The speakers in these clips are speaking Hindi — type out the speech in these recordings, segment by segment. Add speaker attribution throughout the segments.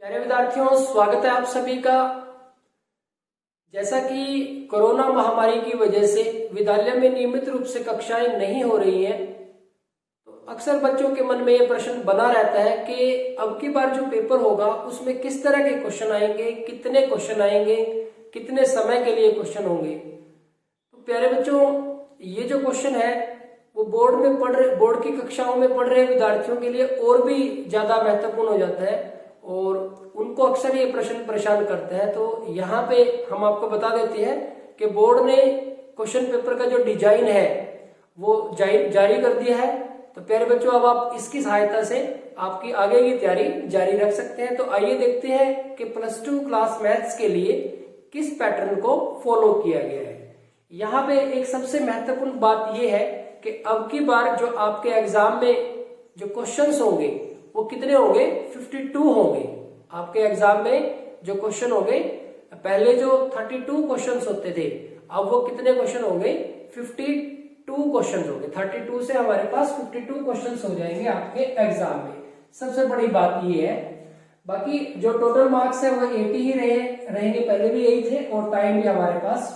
Speaker 1: प्यारे विद्यार्थियों, स्वागत है आप सभी का। जैसा कि कोरोना महामारी की वजह से विद्यालय में नियमित रूप से कक्षाएं नहीं हो रही हैं, तो अक्सर बच्चों के मन में यह प्रश्न बना रहता है कि अब की बार जो पेपर होगा उसमें किस तरह के क्वेश्चन आएंगे, कितने क्वेश्चन आएंगे, कितने समय के लिए क्वेश्चन होंगे। तो प्यारे बच्चों, ये जो क्वेश्चन है वो बोर्ड की कक्षाओं में पढ़ रहे विद्यार्थियों के लिए और भी ज्यादा महत्वपूर्ण हो जाता है और उनको अक्सर ये प्रश्न परेशान करते हैं। तो यहाँ पे हम आपको बता देते हैं कि बोर्ड ने क्वेश्चन पेपर का जो डिजाइन है वो जारी कर दिया है। तो प्यारे बच्चों, अब आप इसकी सहायता से आपकी आगे की तैयारी जारी रख सकते हैं। तो आइए देखते हैं कि +2 क्लास मैथ्स के लिए किस पैटर्न को फॉलो किया गया है। यहाँ पे एक सबसे महत्वपूर्ण बात यह है कि अब की बार जो आपके एग्जाम में जो क्वेश्चंस होंगे वो कितने होंगे, 52 होंगे। आपके एग्जाम में जो क्वेश्चन होंगे, पहले जो 32 क्वेश्चंस होते थे, अब वो कितने क्वेश्चन होंगे, 52 क्वेश्चन होंगे। 32 से हमारे पास 52 क्वेश्चंस हो जाएंगे आपके एग्जाम में। सबसे बड़ी बात ये है। बाकी जो टोटल मार्क्स है वो 80 ही रहेंगे, पहले भी यही थे। और टाइम भी हमारे पास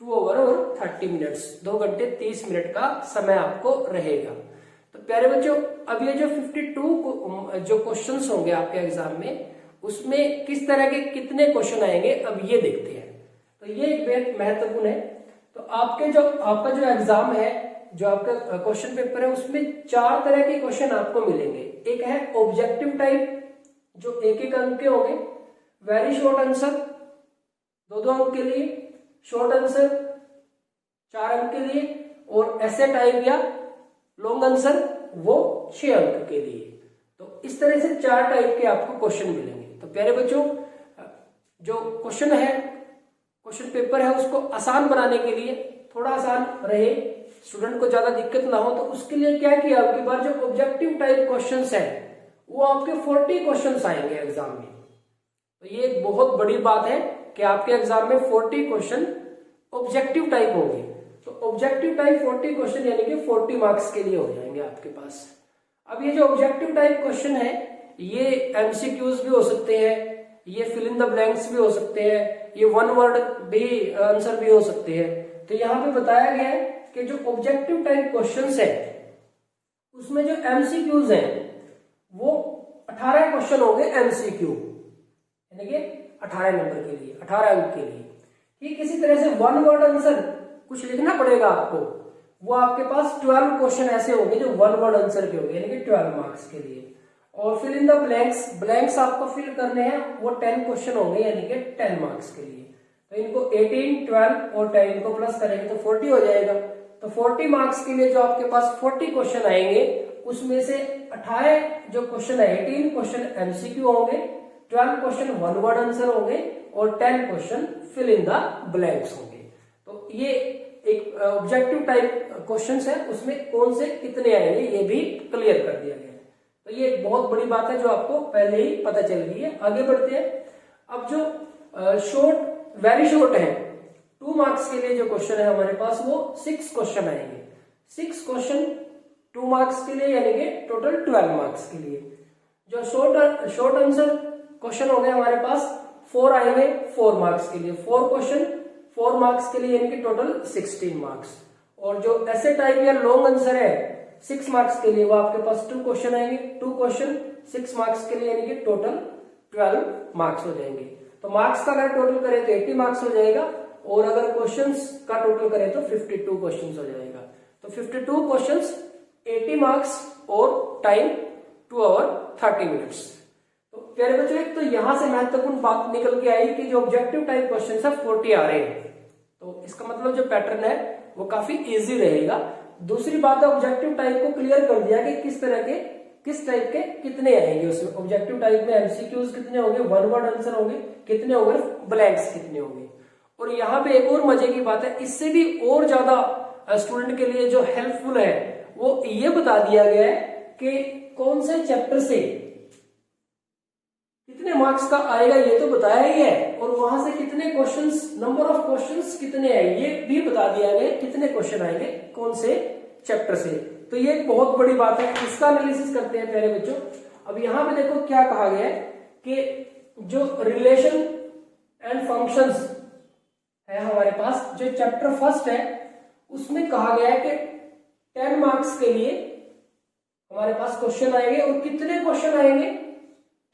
Speaker 1: 2 आवर और 30 मिनट्स, 2 घंटे 30 मिनट का समय आपको रहेगा। तो प्यारे बच्चों, अब ये जो 52 जो क्वेश्चंस होंगे आपके एग्जाम में, उसमें किस तरह के कितने क्वेश्चन आएंगे अब ये देखते हैं। तो ये एक बेहद महत्वपूर्ण है। तो आपका जो एग्जाम है, जो आपका क्वेश्चन पेपर है, उसमें 4 तरह के क्वेश्चन आपको मिलेंगे। एक है ऑब्जेक्टिव टाइप, जो 1-1 अंक के होंगे। वेरी शॉर्ट आंसर 2-2 अंक के लिए, शॉर्ट आंसर 4 अंक के लिए, और ऐसे टाइप या लॉन्ग आंसर वो 6 अंक के लिए। तो इस तरह से 4 टाइप के आपको क्वेश्चन मिलेंगे। तो प्यारे बच्चों, जो क्वेश्चन है, क्वेश्चन पेपर है, उसको आसान बनाने के लिए, थोड़ा आसान रहे, स्टूडेंट को ज्यादा दिक्कत ना हो, तो उसके लिए क्या किया, अब की बार जो ऑब्जेक्टिव टाइप क्वेश्चंस है वो आपके 40 क्वेश्चंस आएंगे एग्जाम में। तो ये एक बहुत बड़ी बात है कि आपके एग्जाम में 40 क्वेश्चन ऑब्जेक्टिव टाइप होंगे। तो ऑब्जेक्टिव टाइप 40 क्वेश्चन यानी कि 40 मार्क्स के लिए हो जाएंगे आपके पास। अब ये जो ऑब्जेक्टिव टाइप क्वेश्चन है, ये एमसीक्यूज भी हो सकते हैं, ये फिल इन द ब्लैंक्स भी हो सकते हैं, ये 1 वर्ड भी आंसर भी हो सकते हैं। तो यहाँ पे बताया गया है कि जो ऑब्जेक्टिव टाइप क्वेश्चंस है उसमें जो एमसीक्यूज है वो 18 क्वेश्चन होंगे एमसीक्यू, यानी कि 18 नंबर के लिए, 18 अंक के लिए। ठीक इसी तरह से 1 वर्ड आंसर कुछ लिखना पड़ेगा आपको, वो आपके पास 12 क्वेश्चन ऐसे होंगे जो 1 वर्ड आंसर के होंगे, यानी कि 12 मार्क्स के लिए। और फिल इन द ब्लैंक्स आपको फिल करने हैं, वो 10 क्वेश्चन होंगे, यानी कि 10 मार्क्स के लिए। तो इनको 18, 12 और 10 इनको प्लस करेंगे तो 40 हो जाएगा। तो 40 मार्क्स के लिए जो आपके पास 40 क्वेश्चन आएंगे, उसमें से 18 जो क्वेश्चन है, 18 क्वेश्चन एमसीक्यू होंगे, 12 क्वेश्चन 1 वर्ड आंसर होंगे और 10 question fill in the blanks होंगे। तो ये एक ऑब्जेक्टिव टाइप क्वेश्चंस है, उसमें कौन से कितने आएंगे ये भी क्लियर कर दिया गया है। तो ये एक बहुत बड़ी बात है जो आपको पहले ही पता चल गई है। आगे बढ़ते हैं। अब जो वेरी शॉर्ट है, 2 मार्क्स के लिए जो क्वेश्चन है हमारे पास, वो 6 क्वेश्चन आएंगे। 6 क्वेश्चन 2 मार्क्स के लिए, यानी कि टोटल 12 मार्क्स के लिए। जो शॉर्ट आंसर क्वेश्चन हो गए हमारे पास, 4 आएंगे 4 मार्क्स के लिए। 4 क्वेश्चन 4 मार्क्स के लिए, यानी कि टोटल 16 मार्क्स। और जो ऐसे टाइप या लॉन्ग आंसर है 6 मार्क्स के लिए, वो आपके पास 2 क्वेश्चन आएंगे। 2 क्वेश्चन 6 मार्क्स के लिए, यानी कि टोटल 12 मार्क्स हो जाएंगे। तो मार्क्स का अगर टोटल करें तो 80 मार्क्स हो जाएगा, और अगर क्वेश्चंस का टोटल करें तो 52 क्वेश्चंस हो जाएगा। तो 52 क्वेश्चंस 80 मार्क्स और टाइम 2 आवर 30 मिनट्स। तो प्यारे बच्चों, एक तो यहां से महत्वपूर्ण बात निकल के आई कि जो ऑब्जेक्टिव टाइप क्वेश्चन है 40 आ रहे हैं, तो इसका मतलब जो पैटर्न है वो काफी इजी रहेगा। दूसरी बात है, ऑब्जेक्टिव टाइप को क्लियर कर दिया कि किस टाइप के कितने आएंगे उसमें। ऑब्जेक्टिव टाइप में एमसीक्यूज कितने होंगे, 1 वर्ड आंसर होंगे कितने होंगे, ब्लैंक्स कितने होंगे। और यहाँ पे एक और मजे की बात है, इससे भी और ज्यादा स्टूडेंट के लिए जो हेल्पफुल है वो ये बता दिया गया है कि कौन से चैप्टर से कितने मार्क्स का आएगा, ये तो बताया ही है, और वहां से कितने क्वेश्चंस, नंबर ऑफ क्वेश्चंस कितने आए ये भी बता दिया गया, कितने क्वेश्चन आएंगे कौन से चैप्टर से। तो ये एक बहुत बड़ी बात है, इसका एनालिसिस करते हैं प्यारे बच्चों। अब यहाँ पे देखो क्या कहा गया है कि जो रिलेशन एंड फंक्शंस है हमारे पास, जो चैप्टर फर्स्ट है उसमें कहा गया है कि 10 मार्क्स के लिए हमारे पास क्वेश्चन आएंगे। और कितने क्वेश्चन आएंगे?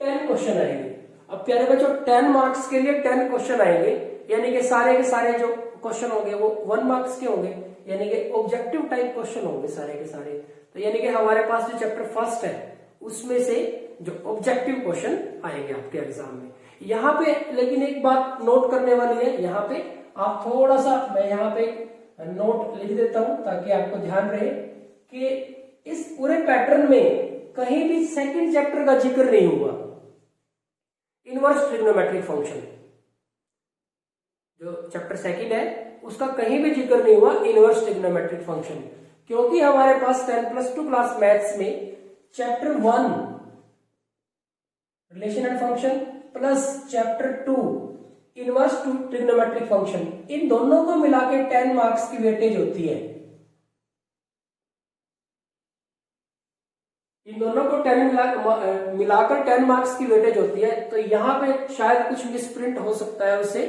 Speaker 1: 10 क्वेश्चन आएंगे। अब प्यारे बच्चों 10 मार्क्स के लिए 10 क्वेश्चन आएंगे, यानी कि सारे के सारे जो क्वेश्चन होंगे वो 1 मार्क्स के होंगे, यानी कि ऑब्जेक्टिव टाइप क्वेश्चन होंगे सारे के सारे। तो यानी कि हमारे पास जो चैप्टर फर्स्ट है उसमें से जो ऑब्जेक्टिव क्वेश्चन आएंगे आपके एग्जाम में। यहाँ पे लेकिन एक बात नोट करने वाली है, यहाँ पे आप थोड़ा सा, मैं यहाँ पे नोट लिख देता हूं ताकि आपको ध्यान रहे कि इस पूरे पैटर्न में कहीं भी सेकंड चैप्टर का जिक्र नहीं हुआ। इनवर्स ट्रिग्नोमेट्रिक फंक्शन जो चैप्टर सेकंड है उसका कहीं भी जिक्र नहीं हुआ, इनवर्स ट्रिग्नोमेट्रिक फंक्शन, क्योंकि हमारे पास 10+2 क्लास मैथ्स में chapter 1 relation and function plus chapter 2 inverse trigonometric function, इन दोनों को मिला के 10 मार्क्स की वेटेज होती है। इन दोनों को 10 मिलाकर 10 मार्क्स की वेटेज होती है। तो यहाँ पे शायद कुछ मिसप्रिंट हो सकता है उससे,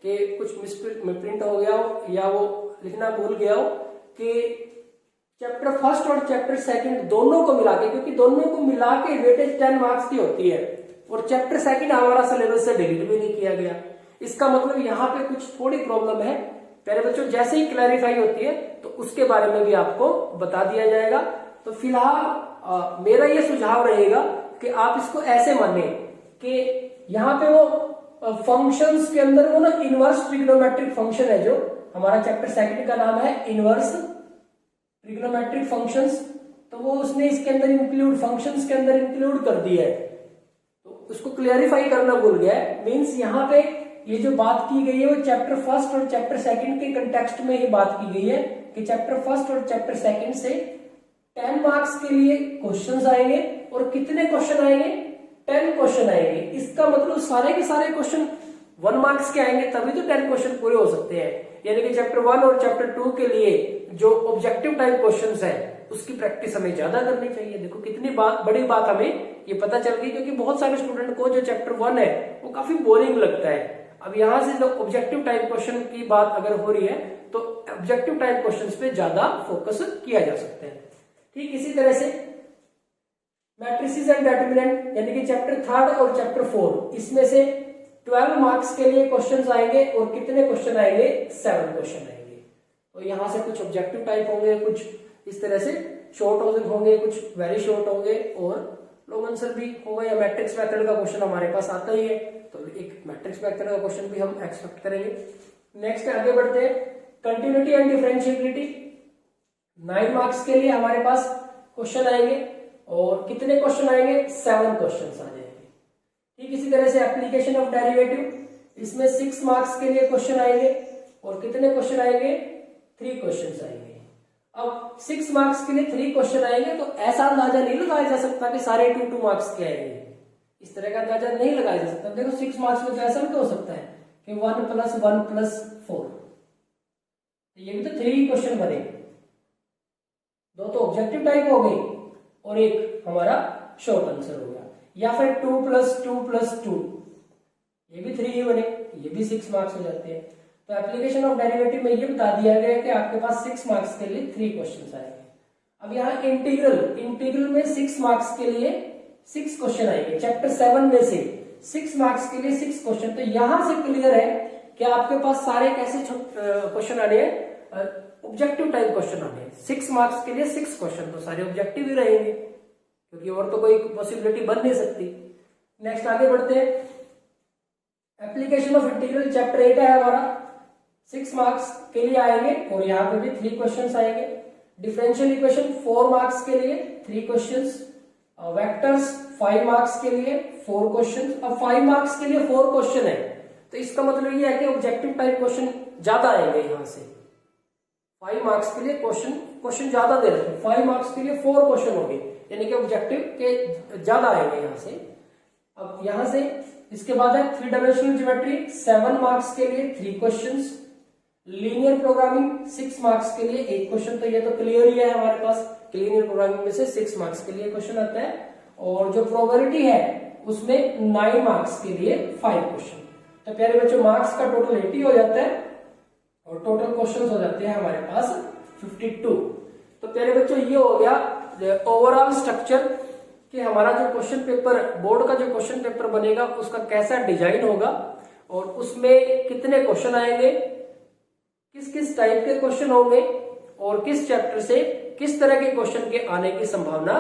Speaker 1: कि कुछ मिसप्रिंट हो गया हो या वो लिखना भूल गया हो कि चैप्टर फर्स्ट और चैप्टर सेकंड दोनों को मिला के, क्योंकि दोनों को मिला के वेटेज 10 मार्क्स की होती है और चैप्टर सेकंड हमारा सिलेबस से डिलीट भी नहीं किया गया। इसका मतलब यहाँ पे कुछ थोड़ी प्रॉब्लम है। पहले बच्चों जैसे ही क्लैरिफाई होती है तो उसके बारे में भी आपको बता दिया जाएगा। तो फिलहाल मेरा ये सुझाव रहेगा कि आप इसको ऐसे माने कि यहाँ पे वो फंक्शंस के अंदर वो ना इनवर्स ट्रिग्नोमेट्रिक फंक्शन है, जो हमारा चैप्टर सेकंड का नाम है इनवर्स ट्रिग्नोमेट्रिक फंक्शंस, तो वो उसने इसके अंदर इंक्लूड, फंक्शंस के अंदर इंक्लूड कर दिया है। तो उसको क्लियरिफाई करना भूल गया है। मींस यहाँ पे ये जो बात की गई है वो चैप्टर फर्स्ट और चैप्टर सेकंड के कंटेक्स्ट में ही बात की गई है कि चैप्टर फर्स्ट और चैप्टर सेकंड से 10 मार्क्स के लिए क्वेश्चंस आएंगे। और कितने क्वेश्चन आएंगे? 10 क्वेश्चन आएंगे। इसका मतलब सारे के सारे क्वेश्चन 1 मार्क्स के आएंगे, तभी तो 10 क्वेश्चन पूरे हो सकते हैं। यानी कि चैप्टर 1 और चैप्टर 2 के लिए जो ऑब्जेक्टिव टाइप क्वेश्चंस है उसकी प्रैक्टिस हमें ज्यादा करनी चाहिए। देखो कितनी बड़ी बात हमें ये पता चल गई, क्योंकि बहुत सारे स्टूडेंट को जो चैप्टर 1 है वो काफी बोरिंग लगता है। अब यहां से जो ऑब्जेक्टिव टाइप क्वेश्चन की बात अगर हो रही है तो ऑब्जेक्टिव टाइप क्वेश्चंस पे ज्यादा फोकस किया जा सकता है। ठीक इसी तरह से मैट्रिसेस एंड डिटरमिनेंट यानी कि चैप्टर 3 और चैप्टर 4, इसमें से 12 मार्क्स के लिए क्वेश्चंस आएंगे। और कितने क्वेश्चन आएंगे? 7 क्वेश्चन आएंगे। तो यहां से कुछ ऑब्जेक्टिव टाइप होंगे, कुछ इस तरह से शॉर्ट होंगे, कुछ वेरी शॉर्ट होंगे और लॉन्ग आंसर भी होगा। या मैट्रिक्स मेथड का क्वेश्चन हमारे पास आता ही है, तो एक मैट्रिक्स मेथड का क्वेश्चन भी हम एक्सपेक्ट करेंगे। नेक्स्ट आगे बढ़ते हैं, कंटिन्यूटी एंड डिफरेंशिएबिलिटी। 9 मार्क्स के लिए हमारे पास क्वेश्चन आएंगे। और कितने क्वेश्चन आएंगे? 7 क्वेश्चन आ जाएंगे। ठीक इसी तरह से एप्लीकेशन ऑफ डेरिवेटिव, इसमें 6 मार्क्स के लिए क्वेश्चन आएंगे। और कितने क्वेश्चन आएंगे? 3 क्वेश्चन आएंगे। अब 6 मार्क्स के लिए 3 क्वेश्चन आएंगे, तो ऐसा अंदाजा नहीं लगाया जा सकता कि सारे 2 मार्क्स के आएंगे। इस तरह का अंदाजा नहीं लगाया जा सकता। देखो 6 मार्क्स में तो ऐसा भी हो सकता है कि 1 + 1 + 4, ये भी तो 3 क्वेश्चन बने। 2 तो ऑब्जेक्टिव टाइप हो गई और एक हमारा शॉर्ट आंसर हो गया। या फिर 2 + 2 + 2, ये भी 3 ही बने, ये भी 6 मार्क्स हो जाते हैं। तो एप्लीकेशन ऑफ डेरिवेटिव में ये बता दिया गया कि आपके पास 6 मार्क्स के लिए 3 क्वेश्चन आएंगे। अब यहाँ इंटीग्रल में 6 मार्क्स के लिए 6 क्वेश्चन आएंगे। चैप्टर 7 में से 6 मार्क्स के लिए 6 क्वेश्चन। तो यहां से क्लियर है कि आपके पास सारे कैसे क्वेश्चन आने हैं? ऑब्जेक्टिव टाइप क्वेश्चन आने हैं। 6 मार्क्स के लिए 6 क्वेश्चन तो सारे ऑब्जेक्टिव ही रहेंगे, क्योंकि और तो कोई पॉसिबिलिटी बन नहीं सकती। नेक्स्ट आगे बढ़ते हैं, एप्लीकेशन ऑफ इंटीग्रल चैप्टर 8 है हमारा, 6 मार्क्स के लिए आएंगे और यहाँ पे भी 3 क्वेश्चन आएंगे। डिफरेंशियल इक्वेशन 4 मार्क्स के लिए 3 क्वेश्चन। वेक्टर्स 5 मार्क्स के लिए 4 क्वेश्चन। अब 5 मार्क्स के लिए 4 क्वेश्चन है, तो इसका मतलब ये है कि ऑब्जेक्टिव टाइप क्वेश्चन ज्यादा आएंगे। यहां से 5 मार्क्स के लिए क्वेश्चन ज्यादा दे रहे हैं। 5 मार्क्स के लिए 4 क्वेश्चन होंगे, यानी कि ऑब्जेक्टिव के ज्यादा आएंगे यहां से। अब यहां से इसके बाद है 3 डायमेंशनल ज्योमेट्री, 7 मार्क्स के लिए 3 क्वेश्चन। लीनियर प्रोग्रामिंग 6 मार्क्स के लिए 1 क्वेश्चन। तो ये तो क्लियर ही है हमारे पास, लीनियर प्रोग्रामिंग में से 6 मार्क्स के लिए क्वेश्चन आता है। और जो प्रोबेबिलिटी है उसमें 9 मार्क्स के लिए 5 क्वेश्चन। तो प्यारे बच्चों मार्क्स का टोटल 80 हो जाता है और टोटल क्वेश्चन हो जाते हैं हमारे पास 52। तो प्यारे बच्चों ये हो गया ओवरऑल स्ट्रक्चर कि हमारा जो क्वेश्चन पेपर, बोर्ड का जो क्वेश्चन पेपर बनेगा उसका कैसा डिजाइन होगा और उसमें कितने क्वेश्चन आएंगे, किस किस टाइप के क्वेश्चन होंगे और किस चैप्टर से किस तरह के क्वेश्चन के आने की संभावना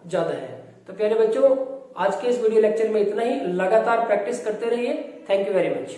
Speaker 1: ज्यादा है। तो प्यारे बच्चों आज के इस वीडियो लेक्चर में इतना ही। लगातार प्रैक्टिस करते रहिए। Thank you very much.